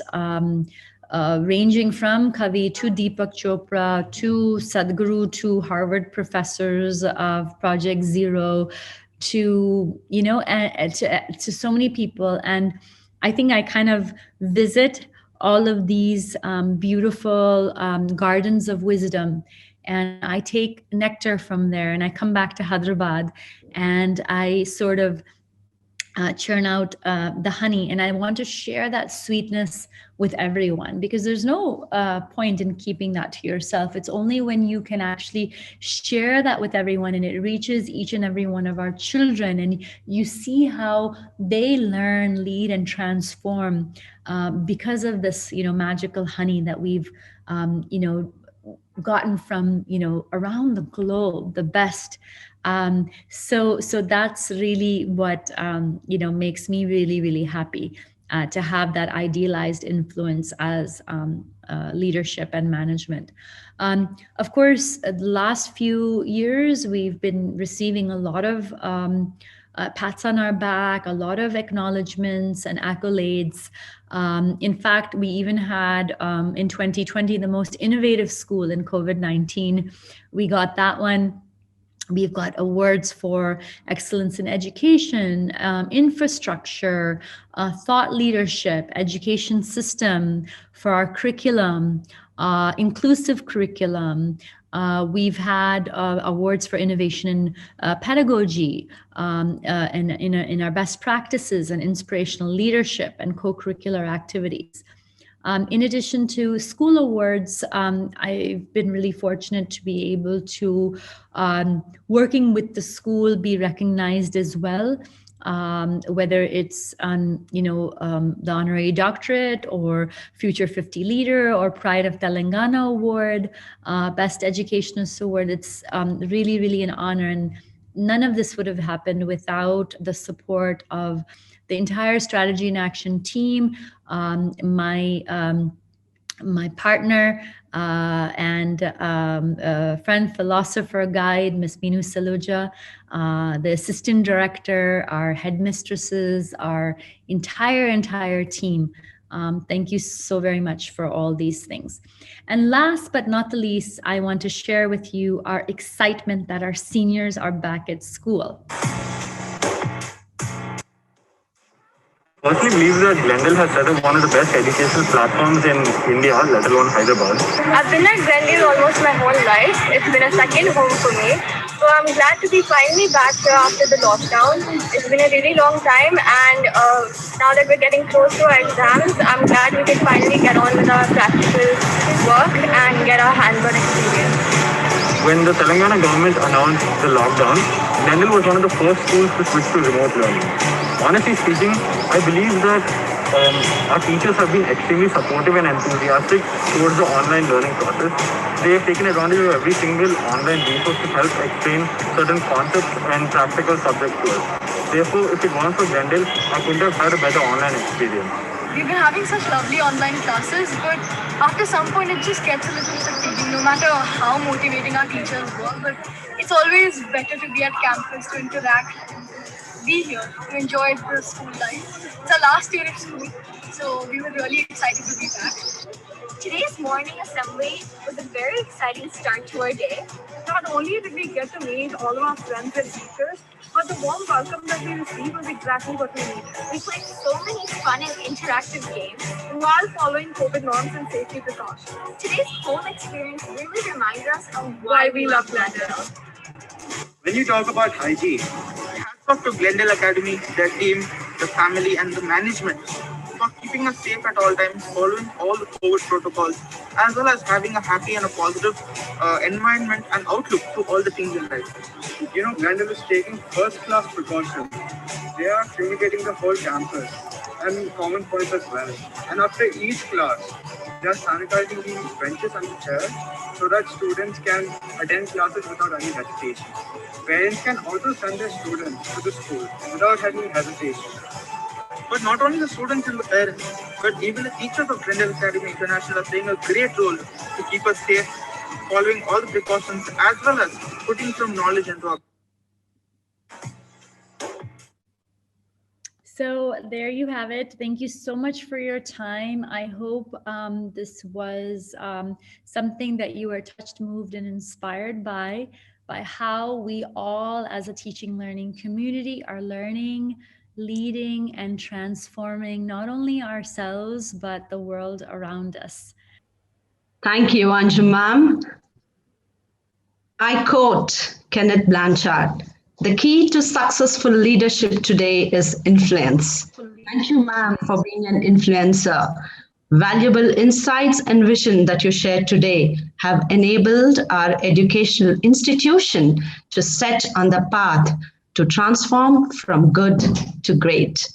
S2: ranging from Kavi to Deepak Chopra to Sadhguru to Harvard professors of Project Zero to, to so many people. And I think I kind of visit all of these beautiful gardens of wisdom. And I take nectar from there and I come back to Hyderabad and I sort of churn out the honey, and I want to share that sweetness with everyone, because there's no point in keeping that to yourself. It's only when you can actually share that with everyone and it reaches each and every one of our children, and you see how they learn, lead, and transform because of this, magical honey that we've, gotten from, around the globe, the best. So that's really what makes me really, really happy to have that idealized influence as leadership and management. Of course, the last few years we've been receiving a lot of pats on our back, a lot of acknowledgements and accolades. In fact, we even had in 2020 the most innovative school in COVID-19. We got that one. We've got awards for excellence in education, infrastructure, thought leadership, education system, for our curriculum, inclusive curriculum. We've had awards for innovation in pedagogy, and in our best practices and inspirational leadership and co-curricular activities. In addition to school awards, I've been really fortunate to be able to, working with the school, be recognized as well, whether it's on, the honorary doctorate or Future 50 Leader or Pride of Telangana Award, Best Educationist Award. It's really, really an honor. And none of this would have happened without the support of the entire strategy and action team, my partner and friend, philosopher, guide, Ms. Minu Saluja, the assistant director, our headmistresses, our entire team. Thank you so very much for all these things. And last but not the least, I want to share with you our excitement that our seniors are back at school.
S11: Personally believe that Glendale has set up one of the best educational platforms in India, let alone Hyderabad.
S17: I've been at Glendale almost my whole life. It's been a second home for me. So I'm glad to be finally back here after the lockdown. It's been a really long time, and now that we're getting close to our exams, I'm glad we can finally get on with our practical work and get our hands-on experience.
S11: When the Telangana government announced the lockdown, Glendale was one of the first schools to switch to remote learning. Honestly speaking, I believe that our teachers have been extremely supportive and enthusiastic towards the online learning process. They have taken advantage of every single online resource to help explain certain concepts and practical subjects to us. Therefore, if it weren't for Glendale, I couldn't have had a better online experience.
S17: We've been having such lovely online classes, but after some point it just gets a little fatiguing, no matter how motivating our teachers were. But it's always better to be at campus, to interact, be here, to enjoy the school life. It's our last year of school, so we were really excited to be back.
S20: Today's morning assembly was a very exciting start to our day.
S14: Not only did we get to meet all of our friends and teachers, but the warm welcome that we received was exactly what we needed.
S20: We played so many fun and interactive games
S14: while following COVID norms and safety precautions.
S20: Today's home experience really reminds us of
S14: why we love Glendale.
S21: When you talk about hygiene, hats off to Glendale Academy, their team, the family, and the management for keeping us safe at all times, following all the COVID protocols, as well as having a happy and a positive environment and outlook to all the things in life.
S11: Glendale is taking first-class precautions. They are fumigating the whole campus.
S21: and common points as well. And after each class, they are sanitizing the benches and the chairs so that students can attend classes without any hesitation. Parents can also send their students to the school without any hesitation. But not only the students and the parents, but even the teachers of Glendale Academy International are playing a great role to keep us safe, following all the precautions as well as putting some knowledge into our.
S2: So there you have it. Thank you so much for your time. I hope this was something that you were touched, moved, and inspired by how we all as a teaching learning community are learning, leading, and transforming not only ourselves, but the world around us.
S1: Thank you, Anjum ma'am. I quote Kenneth Blanchard, "The key to successful leadership today is influence." Thank you, ma'am, for being an influencer. Valuable insights and vision that you shared today have enabled our educational institution to set on the path to transform from good to great.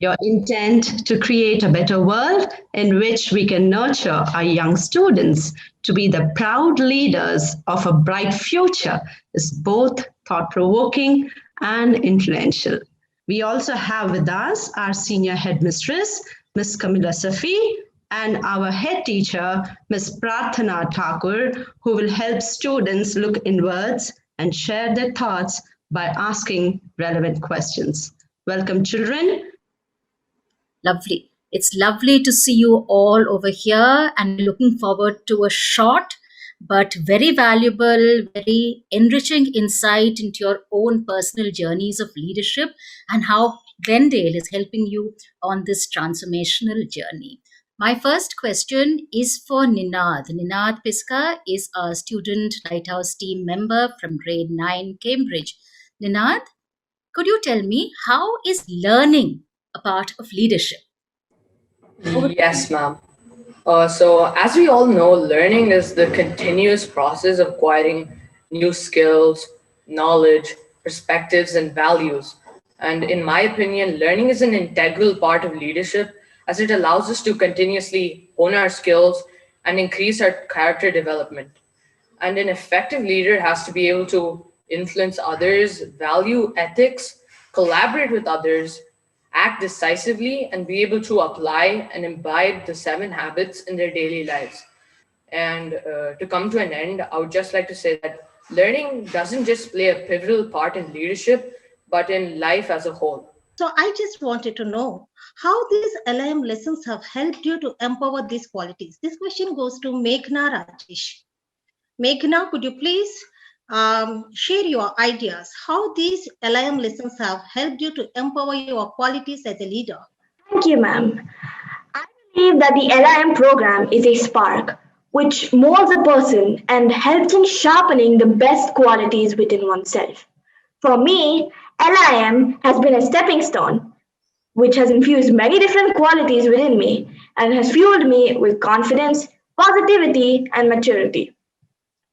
S1: Your intent to create a better world in which we can nurture our young students to be the proud leaders of a bright future is both thought-provoking and influential. We also have with us our senior headmistress, Ms. Kamila Safi, and our head teacher, Ms. Prarthana Thakur, who will help students look inwards and share their thoughts by asking relevant questions. Welcome, children.
S8: Lovely. It's lovely to see you all over here, and looking forward to a short but very valuable, very enriching insight into your own personal journeys of leadership and how Glendale is helping you on this transformational journey. My first question is for Ninad. Ninad Piska is a student Lighthouse team member from grade 9, Cambridge. Ninad, could you tell me, how is learning a part of leadership?
S22: Yes, ma'am. So, as we all know, learning is the continuous process of acquiring new skills, knowledge, perspectives, and values. And in my opinion, learning is an integral part of leadership as it allows us to continuously hone our skills and increase our character development. And an effective leader has to be able to influence others, value ethics, collaborate with others, act decisively, and be able to apply and imbibe the 7 habits in their daily lives. And to come to an end, I would just like to say that learning doesn't just play a pivotal part in leadership, but in life as a whole.
S23: So I just wanted to know how these LIM lessons have helped you to empower these qualities. This question goes to Meghna Rajesh. Meghna, could you please share your ideas, how these LIM lessons have helped you to empower your qualities as a leader?
S6: Thank you, ma'am. I believe that the LIM program is a spark which molds a person and helps in sharpening the best qualities within oneself. For me, LIM has been a stepping stone which has infused many different qualities within me and has fueled me with confidence, positivity, and maturity.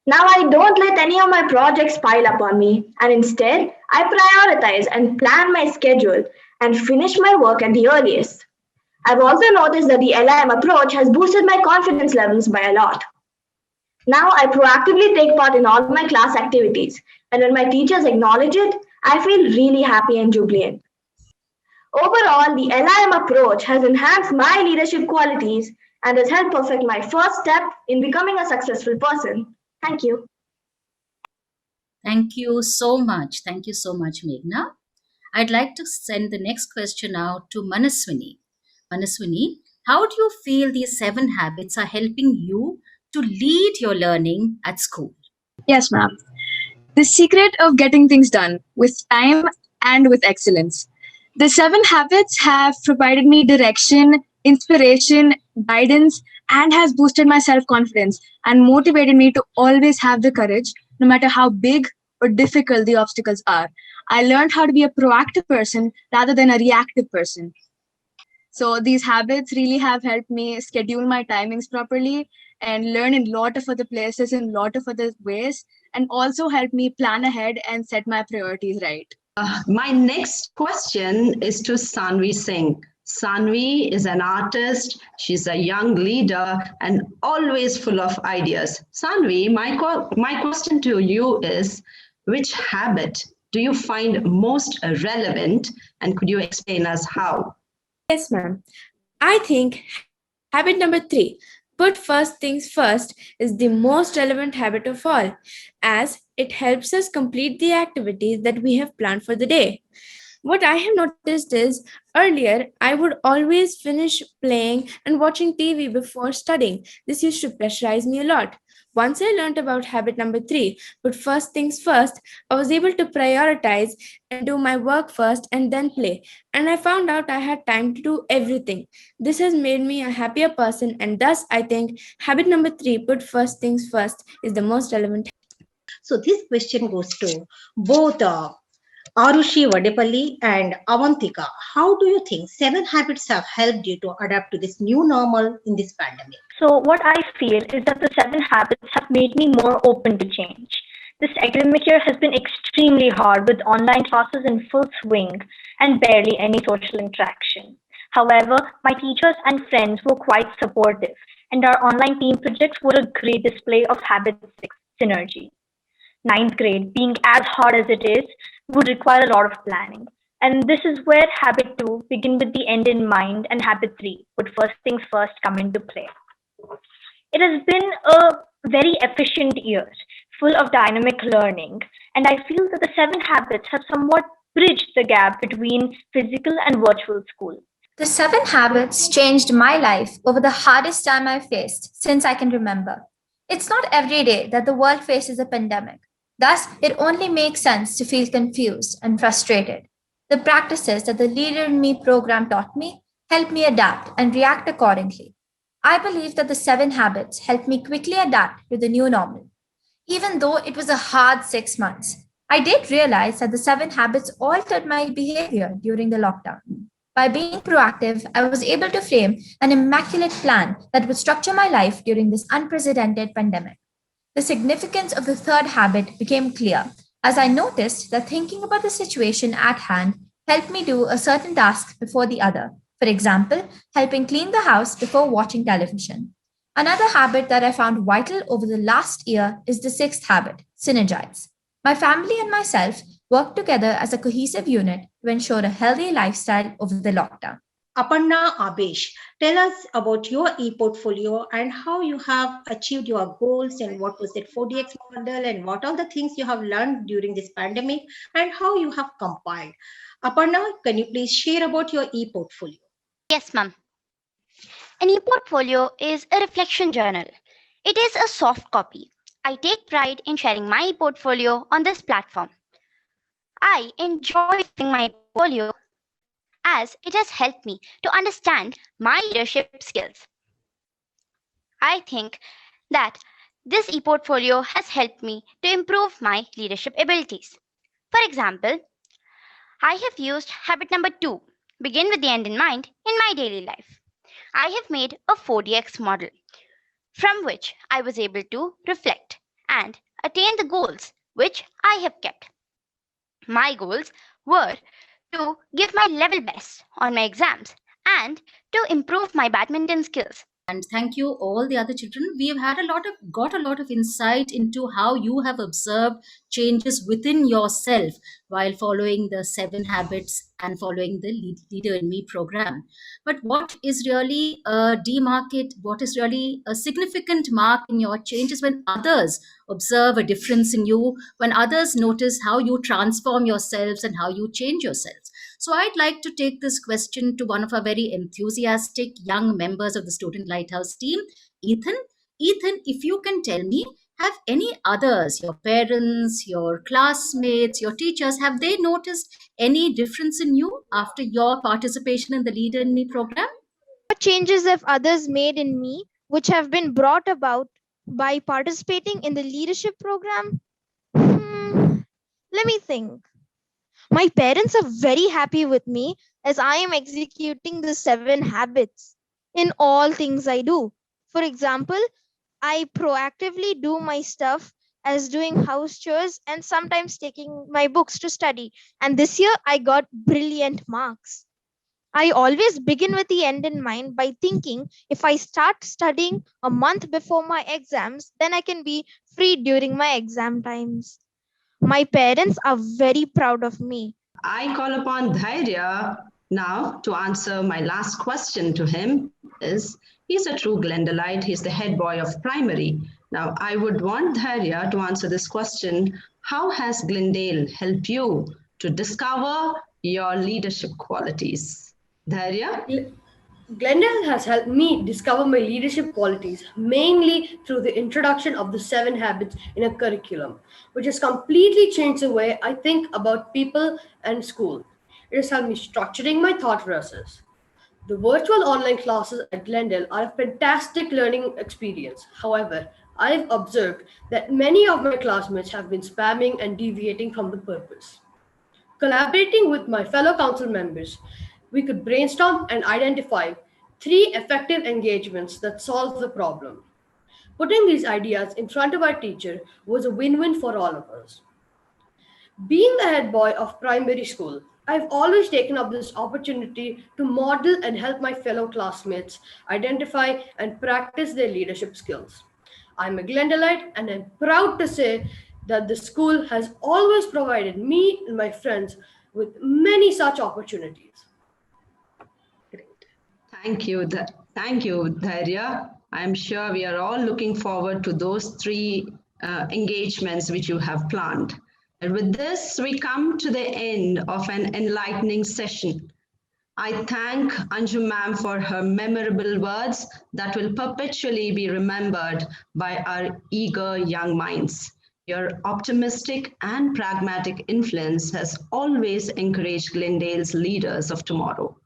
S6: Now I don't let any of my projects pile up on me, and instead I prioritize and plan my schedule and finish my work at the earliest. I've also noticed that the LIM approach has boosted my confidence levels by a lot. Now I proactively take part in all my class activities, and when my teachers acknowledge it, I feel really happy and jubilant. Overall, the LIM approach has enhanced my leadership qualities and has helped perfect my first step in becoming a successful person. Thank you.
S8: Thank you so much. Thank you so much, Meghna. I'd like to send the next question out to Manaswini. Manaswini, how do you feel these 7 habits are helping you to lead your learning at school?
S24: Yes, ma'am. The secret of getting things done with time and with excellence. The 7 habits have provided me direction, inspiration, guidance, and has boosted my self-confidence and motivated me to always have the courage, no matter how big or difficult the obstacles are. I learned how to be a proactive person rather than a reactive person. So these habits really have helped me schedule my timings properly and learn in a lot of other places in a lot of other ways, and also help me plan ahead and set my priorities right.
S1: My next question is to Sanvi Singh. Sanvi is an artist, she's a young leader and always full of ideas. Sanvi, my question to you is, which habit do you find most relevant and could you explain us how?
S4: Yes, ma'am. I think habit number 3, put first things first, is the most relevant habit of all, as it helps us complete the activities that we have planned for the day. What I have noticed is earlier I would always finish playing and watching TV before studying. This used to pressurize me a lot. Once I learned about habit number 3, put first things first, I was able to prioritize and do my work first and then play. And I found out I had time to do everything. This has made me a happier person, and thus I think habit number 3, put first things first, is the most relevant.
S23: So this question goes to both Arushi Vadepalli and Avantika. How do you think 7 habits have helped you to adapt to this new normal in this pandemic?
S20: So, what I feel is that the 7 habits have made me more open to change. This academic year has been extremely hard with online classes in full swing and barely any social interaction. However, my teachers and friends were quite supportive, and our online team projects were a great display of habit synergy. Ninth grade, being as hard as it is, would require a lot of planning. And this is where habit 2, begin with the end in mind, and habit 3, put first things first, come into play. It has been a very efficient year, full of dynamic learning, and I feel that the 7 habits have somewhat bridged the gap between physical and virtual school.
S5: The 7 habits changed my life over the hardest time I faced since I can remember. It's not every day that the world faces a pandemic. Thus, it only makes sense to feel confused and frustrated. The practices that the Leader in Me program taught me helped me adapt and react accordingly. I believe that the 7 habits helped me quickly adapt to the new normal. Even though it was a hard 6 months, I did realize that the 7 habits altered my behavior during the lockdown. By being proactive, I was able to frame an immaculate plan that would structure my life during this unprecedented pandemic. The significance of the 3rd habit became clear as I noticed that thinking about the situation at hand helped me do a certain task before the other. For example, helping clean the house before watching television. Another habit that I found vital over the last year is the 6th habit, synergize. My family and myself worked together as a cohesive unit to ensure a healthy lifestyle over the lockdown.
S23: Aparna Abesh, tell us about your e-portfolio and how you have achieved your goals and what was that 4DX model and what are the things you have learned during this pandemic and how you have compiled. Aparna, can you please share about your e-portfolio?
S7: Yes, ma'am. An e-portfolio is a reflection journal. It is a soft copy. I take pride in sharing my e-portfolio on this platform. I enjoy sharing my portfolio as it has helped me to understand my leadership skills. I think that this e-portfolio has helped me to improve my leadership abilities. For example, I have used habit number 2, begin with the end in mind, in my daily life. I have made a 4DX model from which I was able to reflect and attain the goals which I have kept. My goals were to give my level best on my exams and to improve my badminton skills.
S9: And thank you all the other children. We have had got a lot of insight into how you have observed changes within yourself while following the 7 habits and following the Leader in Me program. But what is really what is really a significant mark in your change is when others observe a difference in you, when others notice how you transform yourselves and how you change yourselves. So I'd like to take this question to one of our very enthusiastic young members of the Student Lighthouse team, Ethan. Ethan, if you can tell me, have any others, your parents, your classmates, your teachers, have they noticed any difference in you after your participation in the Leader in Me program?
S25: What changes have others made in me which have been brought about by participating in the leadership program? Let me think. My parents are very happy with me as I am executing the 7 habits in all things I do. For example, I proactively do my stuff as doing house chores and sometimes taking my books to study. And this year I got brilliant marks. I always begin with the end in mind by thinking if I start studying a month before my exams, then I can be free during my exam times. My parents are very proud of me.
S1: I call upon Dhairya now to answer my last question to him is he's a true Glendaelite. He's the head boy of primary. Now, I would want Dhairya to answer this question. How has Glendale helped you to discover your leadership qualities? Dhairya?
S10: Glendale has helped me discover my leadership qualities mainly through the introduction of the 7 habits in a curriculum, which has completely changed the way I think about people and school. It has helped me structuring my thought process. The virtual online classes at Glendale are a fantastic learning experience. However, I've observed that many of my classmates have been spamming and deviating from the purpose. Collaborating with my fellow council members, we could brainstorm and identify 3 effective engagements that solve the problem. Putting these ideas in front of our teacher was a win win for all of us. Being the head boy of primary school, I've always taken up this opportunity to model and help my fellow classmates identify and practice their leadership skills. I'm a Glendaleite and I'm proud to say that the school has always provided me and my friends with many such opportunities.
S1: Thank you, Dhairya. I'm sure we are all looking forward to those 3 engagements which you have planned. And with this, we come to the end of an enlightening session. I thank Anjum ma'am for her memorable words that will perpetually be remembered by our eager young minds. Your optimistic and pragmatic influence has always encouraged Glendale's leaders of tomorrow.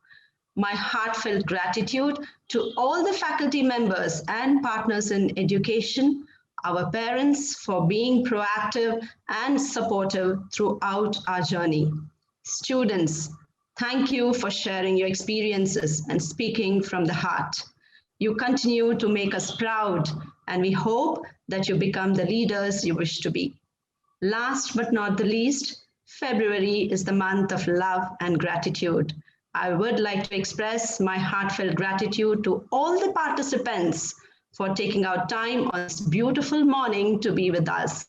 S1: My heartfelt gratitude to all the faculty members and partners in education, our parents for being proactive and supportive throughout our journey. Students, thank you for sharing your experiences and speaking from the heart. You continue to make us proud, and we hope that you become the leaders you wish to be. Last but not the least, February is the month of love and gratitude. I would like to express my heartfelt gratitude to all the participants for taking out time on this beautiful morning to be with us.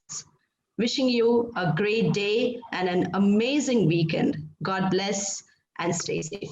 S1: Wishing you a great day and an amazing weekend. God bless and stay safe.